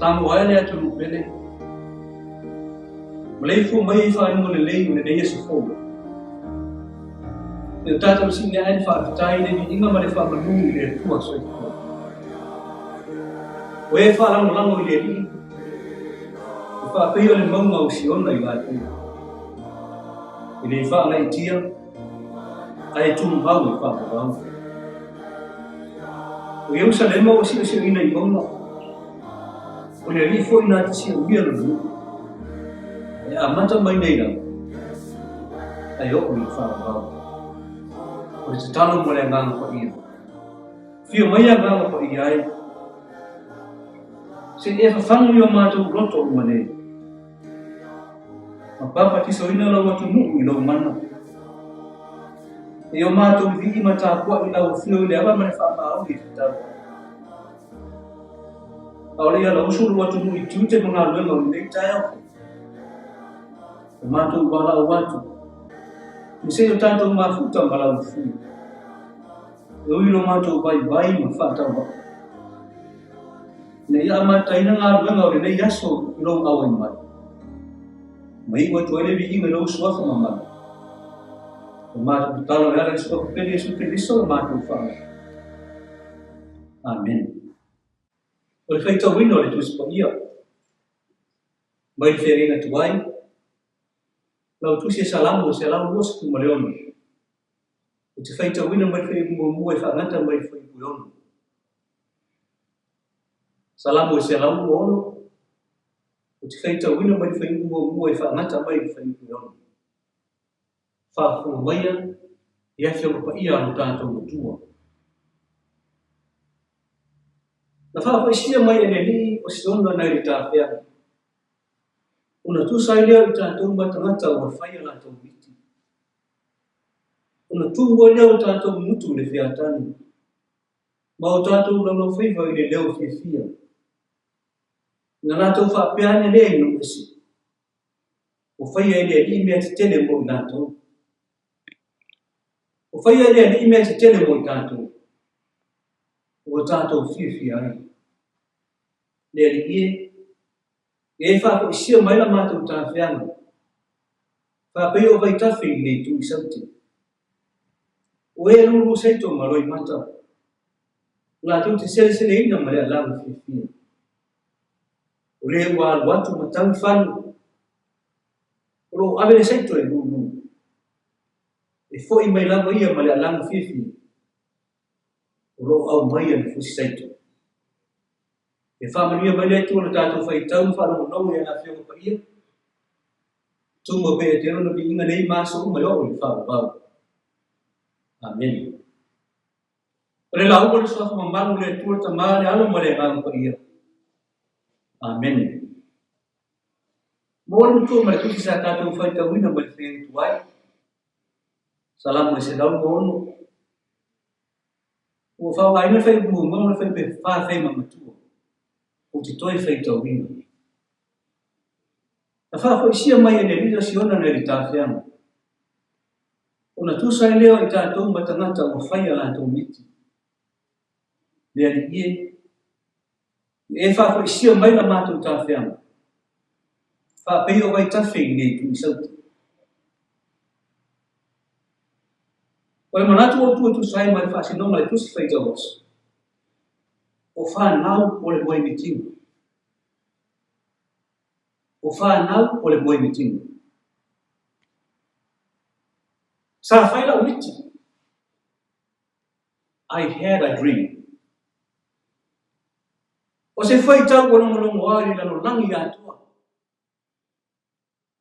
Samuel ya tu bele mleifu mai fa no le le Yesu fo le tata singa en fa tai ne inga male fa ma nungi le tua so we fa la no le li fa pe yo le mama o si ona i va tu ile fa la tia ai tu ma o fa ba o yo sa le mo si ina i mama o le li fo ina si o bia no e amata mai nei la ai o ni fa ba o se talo mo le ngang ko ia fio mai ngang ko ia ai se e fa fangu yo mato roto o mane ma papa ti so ina la watu mu i lo mana e o mato vi mata ko ina o fio le aba mane fa ba o ki ta Ahora ya lo uso watu mu itute mga lwenga ni tayo. Mato bala watu. Mseo tanto mafuta bala ufu. Yo mato bai mafata ba. Ne ya mata ina nga lwenga ne yaso lo awen mai. Mai watu ele bi inga lo uso fa mama. Mato talo ya le so pele su Cristo mato fa. Amen. O le whaita wino le tusipa ia. Mai le whenga tuai. Lau tusi e salamu se alamu osu ku maleonu. O te whaita wino mai le whenga mua e whaangata mai le whenga puionu. Salamu se alamu ono. O te whaita wino mai le whenga mua e whaangata mai le whenga puionu. Whaafua maia, ia whenga pa ia anu tātou mutua. Na fa isia mai ni o siona na rita fea. Una tu sai leo ta tu matangata o fai la tu biti. Una tu go leo ta tu mutu le fea tani. Ma o ta tu no fai vai le leo fia. Na na tu fa pe ane le no esi. O fai ele li me tele mo na tu. O fai ele li me tele mo ta tu. O ta tu fia ai. Le ali e fa ko sia mai la matu ta fianga fa pe o vai ta fi le tu santi o e lu sai to maroi mata la tu te se ina mare la fi fi o le wa watu matan fan o ave sai to e lu e fo i mai la ia mare la fi fi o au mai e fu sai to e family mai le tu na tu fai tau fa no no e na fio pa ia tu mo pe te no bi inga nei maso mai o fa ba amen ore la o so fa mamma le tu ta male alo mo le ba pa ia amen mo no tu mai tu sa ta tu fai tau ina mai fe tu ai salam se dau mo no o fa vai me fai bu mo no fai pe fa fai mamma tu o te toi feita o wino. A whawha isia mai e ne rida si ona ne rita whianga. O na tūsai leo i tātou matangata o whaia la tō miti. Lea li ie. E whawha isia mai la mātou tā whianga. Whapei o vai tawhi nei tu i sauti. O le manatu o tūsai mai whaasinonga le tusi feita osu. O whanau o le boi mitingu. O whanau o le boi mitingu. Sa whaila o miti. I had a dream. O se whai tau o longo ari lano langi atua.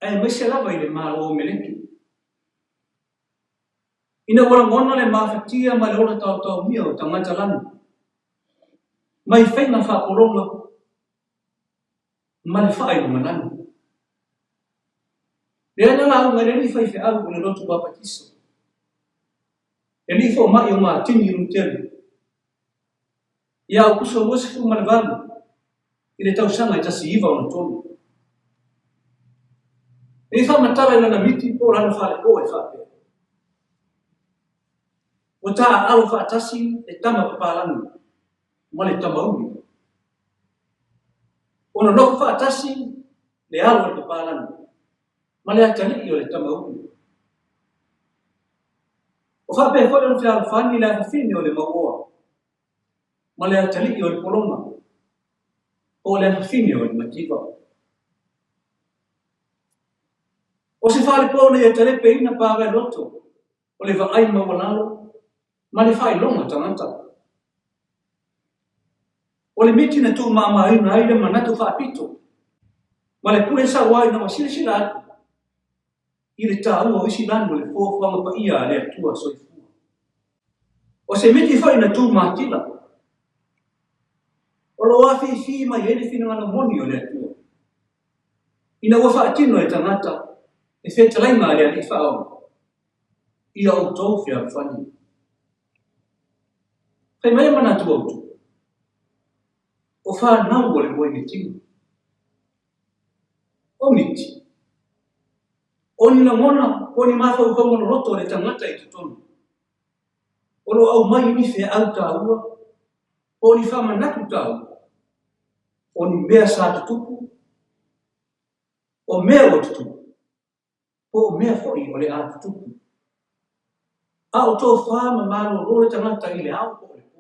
Ai mese lava i le malo o meleki. Ina wala ngona le mafatia ma le ora tau mia o tangata lana. Mai whainga whakoronga ma le whae o manana. Le ana la unga le ni whai whi au le rotu wapatiso. E ni fo mai o maa tini rutele. Ia o kuso wasi fu malvalu. I le tau sanga i tasi iwa o na tonu. E wha matara ina na miti po rana whale o e whape. O taa alo wha atasi e tama papalani. Ma le tama umi. O na loko wha atasi le alo e papalani. Ma le atali o le tama umi. O whape fo yon whia alfani le hawhini o le magoa. Ma le atali o le polonga. O le hawhini o le mativa. O se whale pōne e tarepe ina pāgai roto. O le whaai mawanalo. Ma le whaai longa tangata. O le miti na tū māma ina aile manatu whaapito. Ma le pule sa wai na wasile sila atu. I le tā ua wisi lando le fōwhanga pa ia le atua soifua. O se miti whai na tū mātila. O lo wafi fi mai ele fina ngana moni o le atua. Ina ua whaatino e tangata. E wheta laima le ali whao. Ia o tau whia whani. Whai mai manatu autu. O wha nau o le boi ni tingu. O miti. O ni la mona, o ni mawhau whangono roto le tangata i tutonu. O lo au mai ni whea au tā ua. O ni whama natu tā ua. O ni mea sa tutupu. O mea o tutupu. O mea foi o le a tutupu. A o tō whama maro rore tangata i le au o le pō.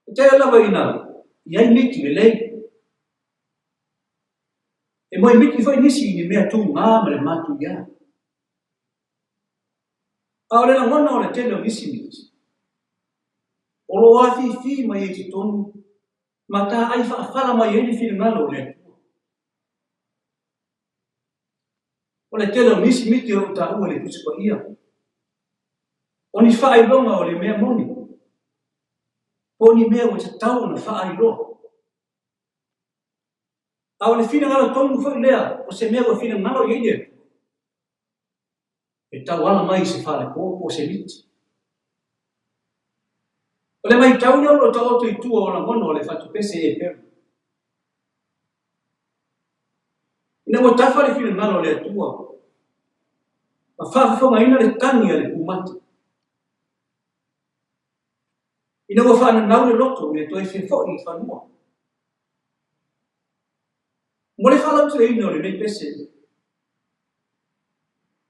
E te alawa ina, iai miti le lei. E moi miti foi nisi ni mea tū ngā ma le matu ia. A o le langona o le tele o nisi miti. O lo afi fi mai e ti tonu. Ma tā ai whaafala mai e ni whina ngalo le atua. O le tele o nisi miti o ta ua le kusiko ia. O ni whaai longa o le mea moni. O ni mea o te tau na whaai lo. A o le whina ngalo tonu whai lea. O se mea o whina ngalo i eile. E tau ala mai se whale o se miti. O le mai tau ni o ta oto i tua o la mono o le whatu pese e peru. Ina mo tafa le whina ngalo le atua. Ma whawhonga ina le tangi a le kumata. Ina mo whana nau le loto i le toi whewho i whanua. Mo le whalau tu e ina o le nei pese.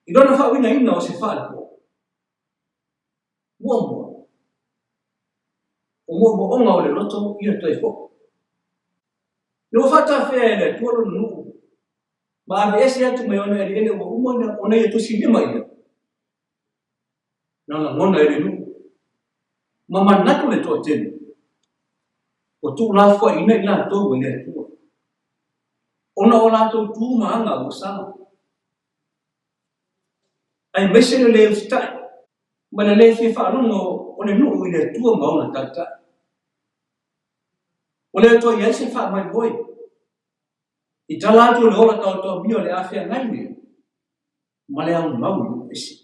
I rona whawina ina o se whalepo. Mua mua. O mua mua onga o le loto i le toi who. Ina mo whata whea e le tuaro na nuku. Ma ave ese atu mai ona ele o umana ona ia tusi lima ia. Na ngona ele nu. Ma manatu le toa tenu. O tu la fua ina ila tō wele atua. Ona o la tō tū maanga o sama. Ai mese le ustai. Ma le fi whanonga o le nu ile atua maona tata. O le toa ia se wha mai boi. I tala atu le ola tau mio le awhia ngai mea. Ma le au mau i esi.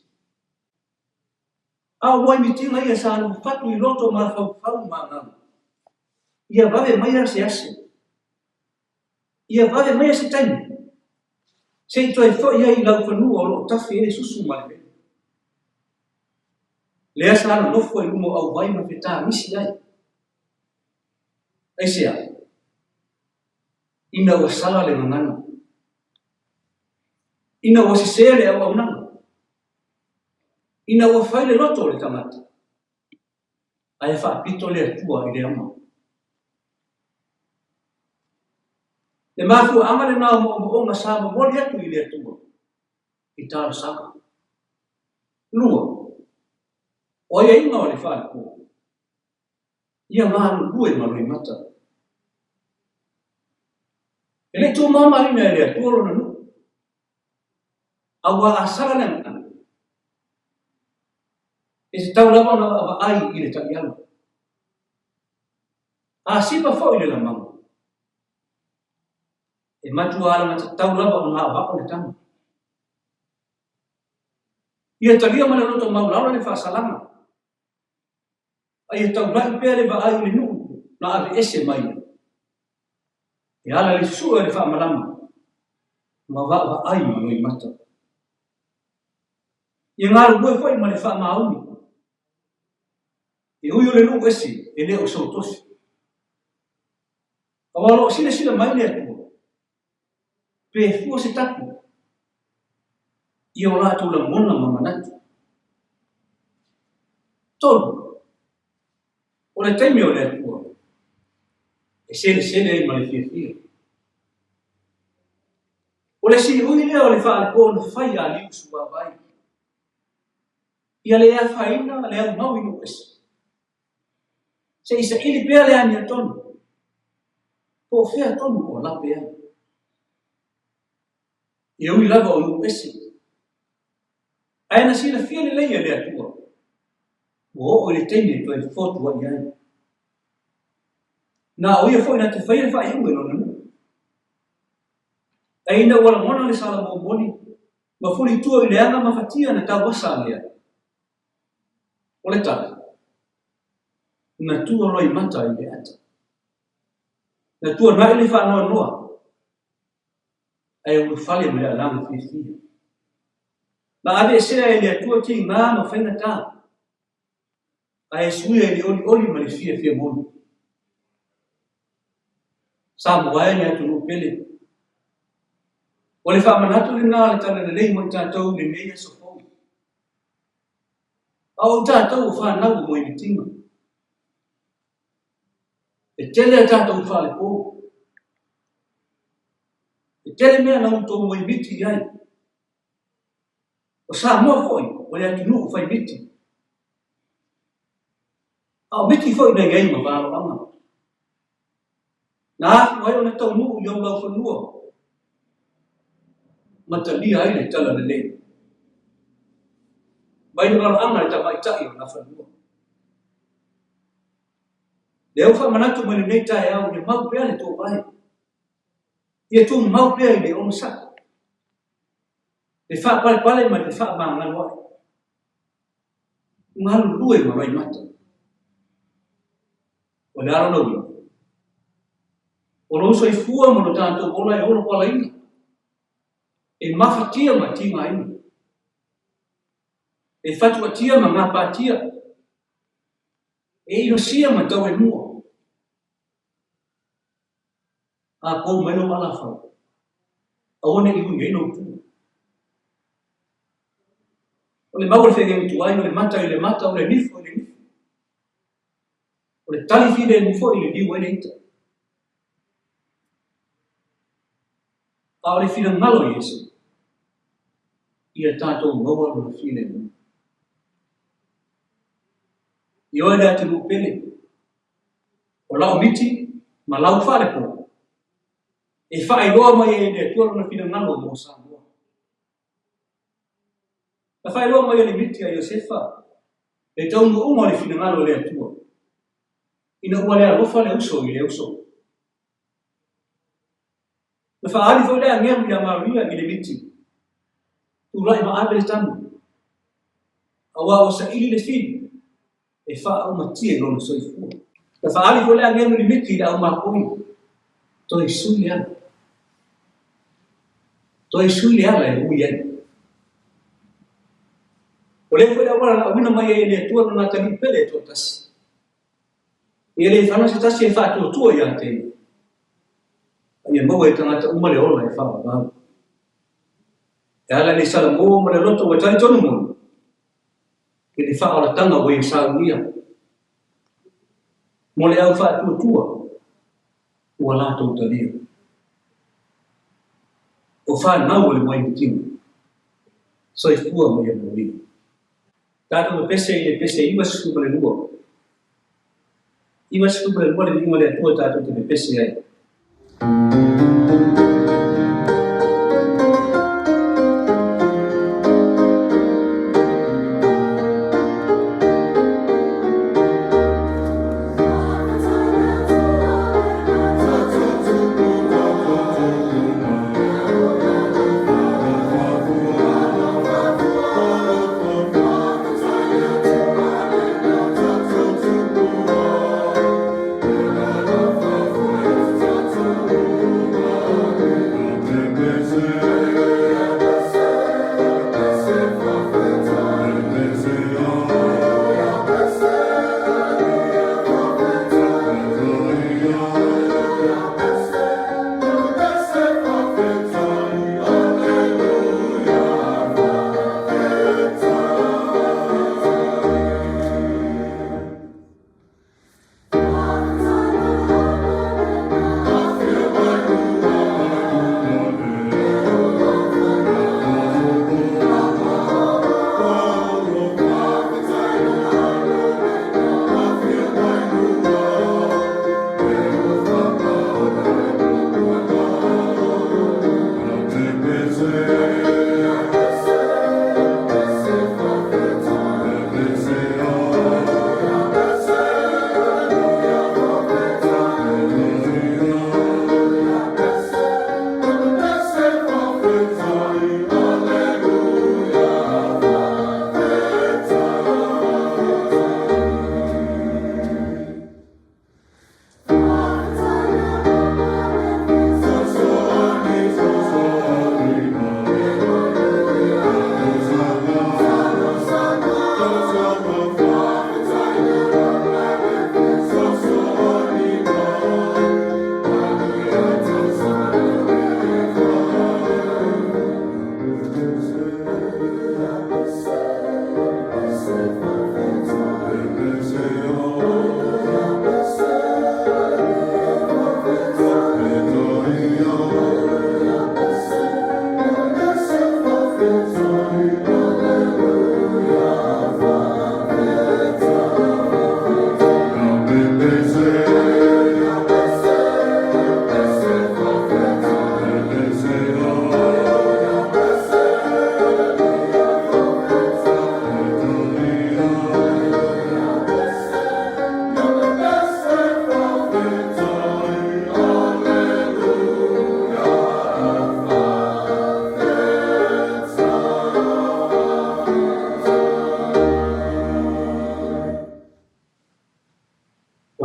A wai mi tinga ia sa anu whatu i roto ma whau ma ngama. Ia wawe mai ase ase. Ia wawe mai ase taimi. Se i toi fo ia i lau whanua o lo tafi e susu mai me. Le asa anu nofo i umo au wai ma whetā misi ai. Eise a. Ina ua sala le ngangana. Ina ua sisele au au nanga. Ina ua whaile loto le tangata. Ai whaapito le atua i le ama. Le mafu amale nao mo onga sama moli atu i le atua. I tāra saka. Lua. O ia inga o le whaako. Ia maanu lue marui mata. Ele tō mama ina e le atua na nu. Awa asara le ngana. e se tau lava ona ai I le taʻiala a sipa foʻi le lamaga e matua ala tau lava ona avao le tama ia talia ma le loto maulaula le faasalaga ai e taulaʻi pea le vaai le nuu na ave ese mai e ala le susuu e le faamalama ma vaavaai ma loi mata ia galulue foʻi ma le faamaumi e ui o le nuu ese e lē o soutosi aua loo silasila mai le atua pefua se tapu ia o latou lagona ma manatu tolu o le taimi o le atua e selesele ai ma le fiafia o le siliui lea o le faalepō na fai aliu suavai ia le āwhaina le au mau inu ese se isa ili pea le ani atonu po fea tonu o lape ai ia ui lava o inu ese aina sila fia le leia le atua o le taimi e toi fotu ai ai na o ia foi na te whaia whai unga no nanu aina wala mona le sala mōmoni ma furi tua I le anga mawhatia na tau wasa lea o le taka na tua roi mata I le ata na tua nai le whanau noa ai ulu whale me le alama whiwhia na ave sea e le atua ki ngā ma whaina tā ai suia I le oli oli ma le fia fia monu sa muae ni atu nupele o le whaamanatu le ngā le tana le lei mo I tātou le meia sofou au tātou o whanau mo I mitinga e tele a tātou whale pō e tele mea na utou mo I miti ai o sa mua foi o le atu nuku whai miti au miti foi na ngai ma wālo anga na hafu ai o na tau nuku I au lau whanua matalia ai le tala le lei mai na wālo anga le tamaitai o na whanua le au whamanatu ma le nei tae au le mau pea le tō vai ia tō mau pea I le ono saka le wha pale pale ma le wha maa ngalo ai ngalu lue ma rai mata o le aro naui o lo uso I fua mo no tātou ola e ono pala ina e mawhatia ma tima ina e whatua tia ma ngā pātia e ino sia ma tau e mua a kou meno ala whau a one I hui eno tu o le mau le whenge tu ai o le mata I le mata o le nifo I le nifo o le tali fide e nifo I le diwa I le ita a o le fina ngalo I ese ia tātou ngawa o le fine nui I oe le ati lupele o lau miti ma lau whare po e whae loa mai e le tuaro na fina ngalo mo Samoa na whae loa mai e le miti a Iosefa e taunga uma le fina ngalo le atua ina ua le alofa le uso I le uso na whaari fo le angeru I a Maria I le miti tu rai ma abe le tamu awa o sa ili le fini e wha au matia no so I fua na whaari fo le angeru le miti I au makoi toi sui ana toi sui ala e ui ai o le fo le awara awina mai e le tua na tali pele to tasi e le whana se tasi e wha tua I a te ai e mau e tangata uma le ola e wha wau e ala le sala mo ma le loto wa tali tonu mo ke le wha ala tanga o e sa unia mo le au wha tua ua lātou talia o wha nau le mai mitinga so I fua mai a mori tātou me pese I le pese iwa sikuba le lua iwa sikuba le lua le lingua le atua tātou te me pese ai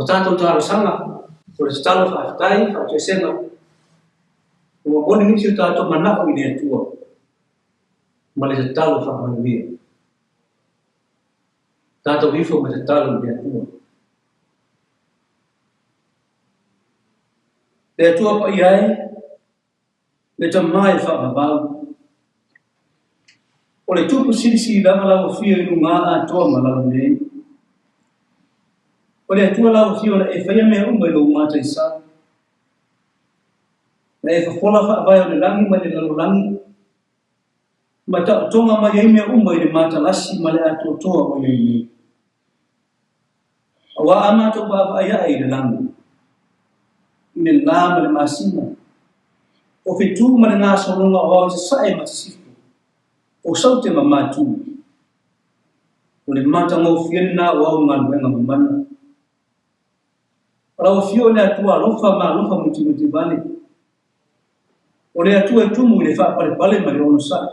tato talo sanga o le talo whaatai whaatue senga ua boni nisi o tato manako i nea tua ma le talo whaamanuia tato hifo ma le talo i nea tua le tua pa iai le tamai whaamabau o le tupu sisi langa lau fia i unga a toa ma lau nei o le atua lau fia o le e whaia mea umai lo umata i sa na e whafola whaavai o le langi ma le lalolangi ma ta tonga ma iei mea umai le mata lasi ma le atua toa o iei a wa amato pa avaya i le langi i le la ma le masina o fitu ma le ngā sonunga o au se sae ma sifu o saute ma matu o le mata ngau fiene na o au ngā luenga mamana o fio le atua alofa ma alofa muti vale o le atua e tumu i le whaapale ma le ono sae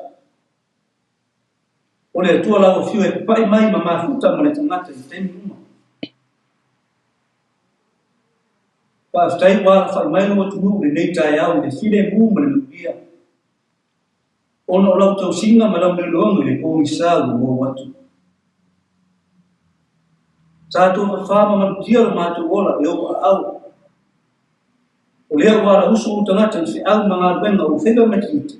o le atua lau fio e pai mai ma mafuta ma le tangata i temi uma whaaftai wala whai mai o tunu le nei tae au le file mu ma le lupia ono o lau tau singa ma lau le loonga le pōmi sāu mo watu Tato whawhama manutia o mātou ola e opa au. O lea wara usu o tangata i au mga ruenga o whega matiti.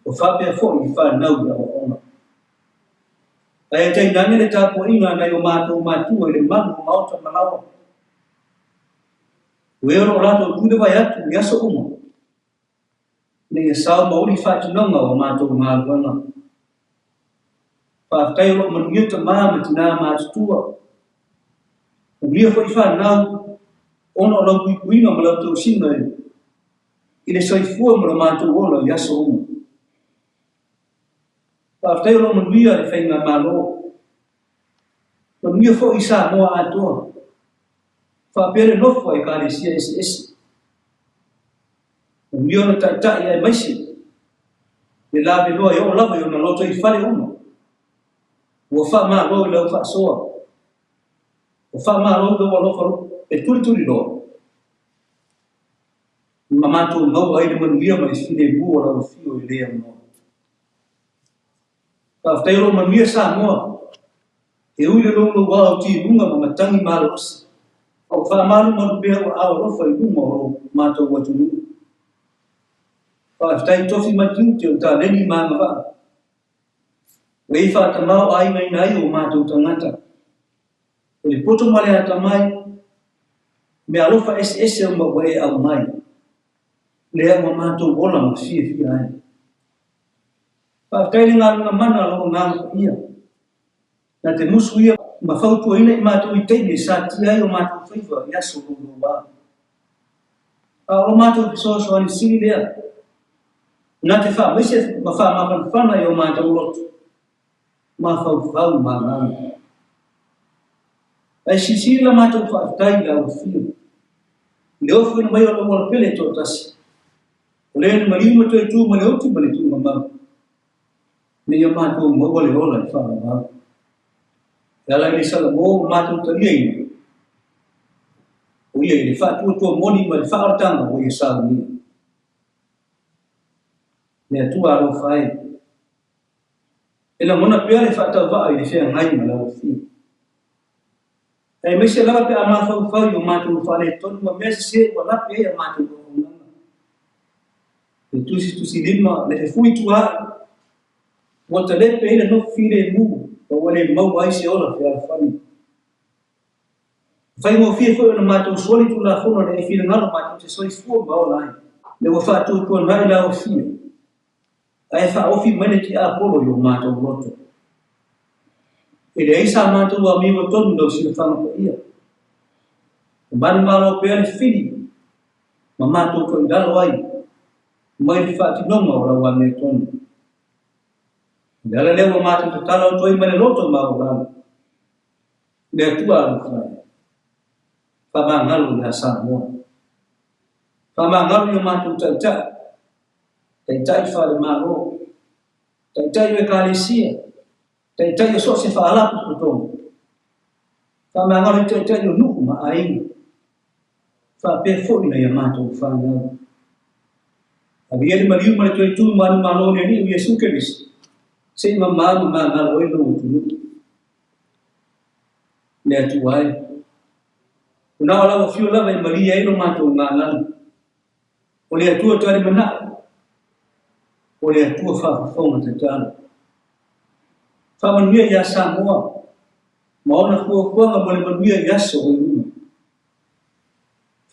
O whapea fo i whanau ia o onga. Ai tei nange le tāpua inga nei o mātou mātua i le manu o maota malawa. O eoro o lato kude vai atu i aso uma. Nei e sao mauri whatunanga o mātou ngā ruenga. Whaatai o manuiata maa tina mātutua. Nia foi whanau, ono lau kuikuinga ma lau tau singa e. I le soifua ma lau mātou ola i aso uma. Whaatai o manuia le whainga mālo. Manuia foi sa moa atoa. Whaapere nofo e kāre sia esi. Manuia o tai e maisi. Le lawe loa i o lawa i o na loto i whare uma. Ua wha maa loa i lau wha soa. O wha maa loa i lau wha e turi loa. Ma mātou ngau ai le manuia ma i whine mua lau whio i lea mua. Ka whtairo manuia sa mua. E ui le longo wau ti runga ma matangi maa losi. O wha maa lu manu bea o awa rofa i runga o mātou watunu. Ka whtai tofi matiu te o tā neni maa ngawaa. Wei whātamau ai mai nai o mātou tangata. O le poto male ata mai, me alofa ese o mawai au mai. Lea ma mātou ola ma fia ai. Whaatai ngā runga mana alo ngā ia. Na te musu ia, ma whautua ina i mātou i teime sa ti ai o mātou whaiva i aso runga wā. O mātou pisoso ani siri lea. Na te wha, maise ma wha mawhanwhana i o mātou lotu. Ma whau ma ngāna. Ai sisi la mātou whaatai la o whio. Le ofu ina mai o la mola pele tō tasi. O le ene mariuma tō e tū ma le oti ma le tū ma mau. Ne ia mātou maua le ola i wha mau. E ala i le sala mō mātou talia ina. O ia i le wha tua moni ma le wha aratanga o ia sāu nia. Ne atua aro whae. E la mona pea le whaatau waa i le whea ngai ma lau whio. E me se lawa pe a mawhau whau i o mātou whare tonu ma mea se o lape e a mātou whunanga. E tusi lima le he fui tua. Wata lepe e le no whire mu. O wale mau ai se ola whea whani. Whai mo whia whau na mātou suoli tu la whono le e whina ngalo mātou te soi fua ma o lai. Le wa whātou tua ngai lau whia. Ai wha ofi mene ki a polo i o mātou roto. E le eisa mātou a miwa tonu lau sila whanga pa ia. O mani mālo pēr i whiri. Ma mātou ko i dalo ai. Mai li whaati nonga o rau a mea tonu. Le ala lewa mātou te tala o toi mane roto ma o rau. Le atua alu whai. Wha ngalo i a sa moa. Wha ngalo i o mātou tauta. Tai whare mālo. Tai o e kālesia. Tai o so se whaalapu o tōnu. Whamangaro te te no nuku ma ai. Whape fo ina ia mātou whanau. Abi ele mariu mara tui tū manu mano ne ni Yesu Kristo. Se ma manu ma ngalo e no tu. Ne atu ai. Una ola o fio lava e Maria e no mātou ngānanu. O le atua tari mana. O le atua whakafonga te tāna. Whamanuia ia Samoa. Maona kuanga mo le manuia ia so o iuna.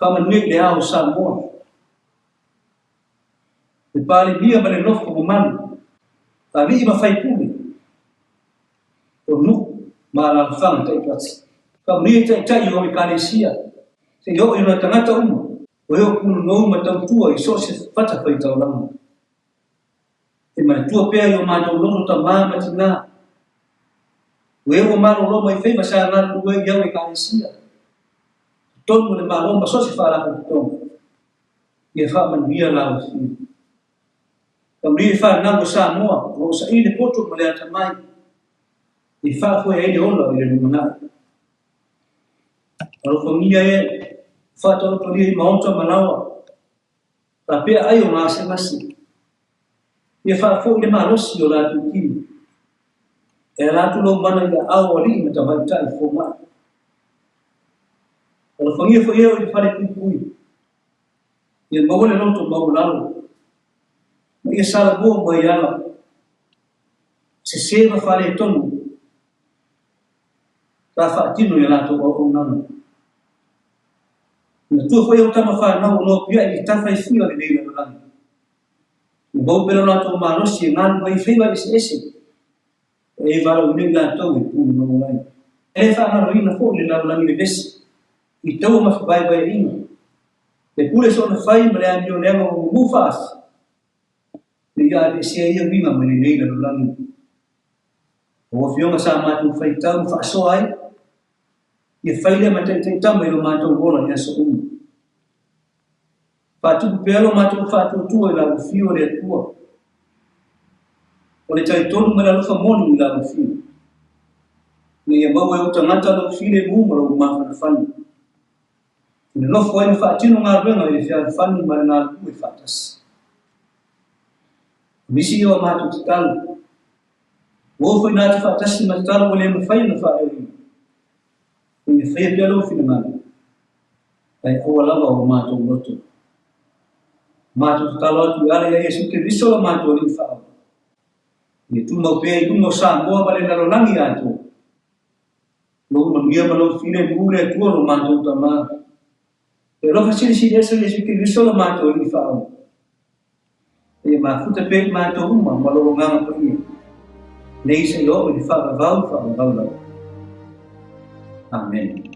Whamanuia le ao Samoa. Le pāle mia ma le nofo mo manu. A rii ma whai pūne. O nuku ma la whanga te pati. Whamanuia te tai o me kālesia. Se yo ina tangata uma. O yo kunu no uma tautua I so se whata whai tau lama. E mai tua pēr yo mātou lono ta māma tina. O eo maro loma I whaiva sa ngā lua I au e kālesia. Tonu le māloma so se whāraka tonu. Ia whamanuia la o whiu. Whamanuia whanau Samoa. O sa ine poto ma le ata mai. I whaafoe e ola I le numanai. Alo whangia e whātau toria I maonta malawa. Ta pēr ai o ngā se masi. Ia whaafo I le marosi o lātu kini. E lātu lo mana ia au ali I mata vaita I fōma. Alo whangia fo eo I whare pui. Ia maule roto maulalo. Ma ia sara bua mai ala. Se seva whare tonu. Ta whaatino ia lātu o nana. Na tua fo eo tama whanau no pia I tawhai whio le neila no lana. Na bau pera lātu o marosi e ngānu mai whaiva ese ese. E wala uneng lātou I pūni no mai. E whaangaro ina fo le lau langi le vesi. I tau ma whabai bai ina. Le pule so na whai ma le amio leanga o mufas. Le ia le sea ia winga ma le neila no langi. O fionga sa mātou whai tau whaaso ai. Ia whai lea ma te tama I lo mātou wola ia so umu. Whātuku pēlo mātou whātou tua I lau whio le atua. O le tai tonu ma la lufa moni I lau whio. Ne ia mau e o tangata lau while mūma lau mawhana whani. Ne lofo ai ma whaatino ngā ruenga I le whia whani ma le ngā lue whaatas. Misi io a mātou te talo. Wofo I nātu whaatasi ma te talo o le ma whai na whaewi. Ia whaia pia lau whina ngā. Ai aua lava o mātou roto. Mātou te talo atu I ale ia Yesu ke viso la mātou I whao. Ia tu mau pēi tu mau Samoa ma le nalonangi atu. Lo manuia ma lo whine mūre atua lo mātou ta mā. E lofa siri esa Yesu ke viso la mātou I whao. Ia mafuta pēi mātou uma ma lo nganga pa ia. Nei se o I whao lau. Amen.